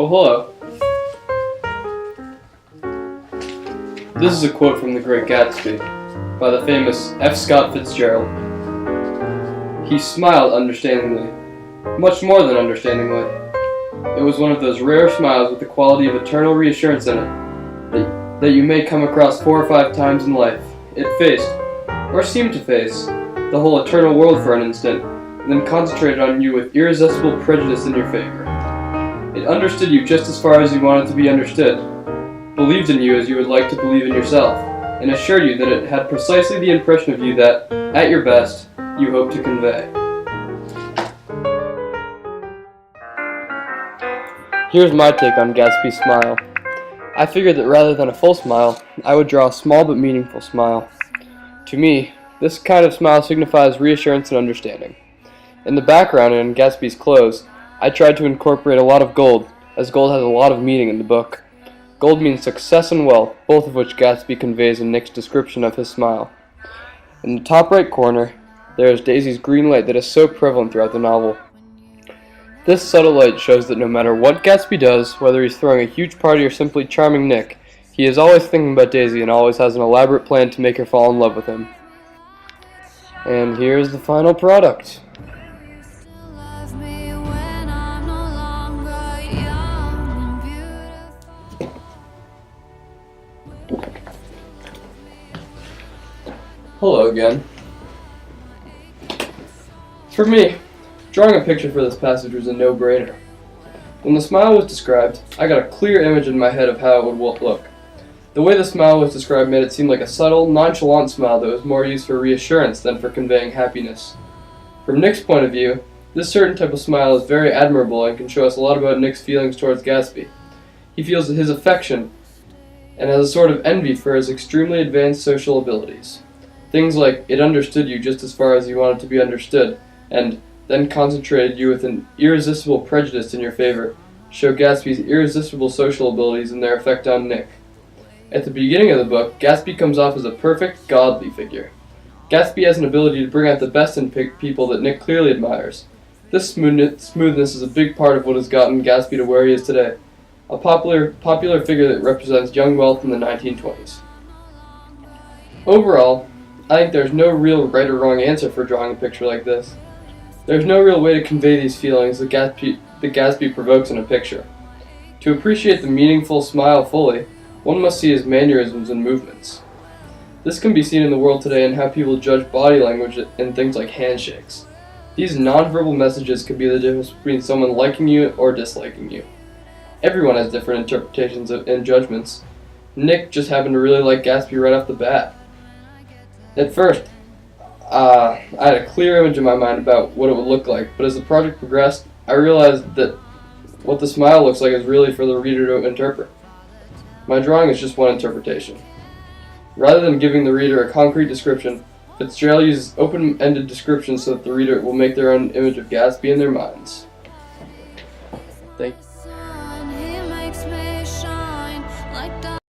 Oh, hello. This is a quote from The Great Gatsby by the famous F. Scott Fitzgerald. He smiled understandingly, much more than understandingly. It was one of those rare smiles with the quality of eternal reassurance in it that you may come across 4 or 5 times in life. It faced, or seemed to face, the whole eternal world for an instant, and then concentrated on you with irresistible prejudice in your favor. It understood you just as far as you wanted to be understood, believed in you as you would like to believe in yourself, and assured you that it had precisely the impression of you that, at your best, you hoped to convey. Here's my take on Gatsby's smile. I figured that rather than a full smile, I would draw a small but meaningful smile. To me, this kind of smile signifies reassurance and understanding. In the background and in Gatsby's clothes, I tried to incorporate a lot of gold, as gold has a lot of meaning in the book. Gold means success and wealth, both of which Gatsby conveys in Nick's description of his smile. In the top right corner, there is Daisy's green light that is so prevalent throughout the novel. This subtle light shows that no matter what Gatsby does, whether he's throwing a huge party or simply charming Nick, he is always thinking about Daisy and always has an elaborate plan to make her fall in love with him. And here's the final product. Hello again. For me, drawing a picture for this passage was a no-brainer. When the smile was described, I got a clear image in my head of how it would look. The way the smile was described made it seem like a subtle, nonchalant smile that was more used for reassurance than for conveying happiness. From Nick's point of view, this certain type of smile is very admirable and can show us a lot about Nick's feelings towards Gatsby. He feels his affection and has a sort of envy for his extremely advanced social abilities. Things like, it understood you just as far as you wanted to be understood, and then concentrated you with an irresistible prejudice in your favor, show Gatsby's irresistible social abilities and their effect on Nick. At the beginning of the book, Gatsby comes off as a perfect, godly figure. Gatsby has an ability to bring out the best in people that Nick clearly admires. This smoothness is a big part of what has gotten Gatsby to where he is today, a popular figure that represents young wealth in the 1920s. Overall, I think there's no real right or wrong answer for drawing a picture like this. There's no real way to convey these feelings that Gatsby provokes in a picture. To appreciate the meaningful smile fully, one must see his mannerisms and movements. This can be seen in the world today in how people judge body language and things like handshakes. These nonverbal messages could be the difference between someone liking you or disliking you. Everyone has different interpretations and judgments. Nick just happened to really like Gatsby right off the bat. At first, I had a clear image in my mind about what it would look like, but as the project progressed, I realized that what the smile looks like is really for the reader to interpret. My drawing is just one interpretation. Rather than giving the reader a concrete description, Fitzgerald uses open-ended descriptions so that the reader will make their own image of Gatsby in their minds.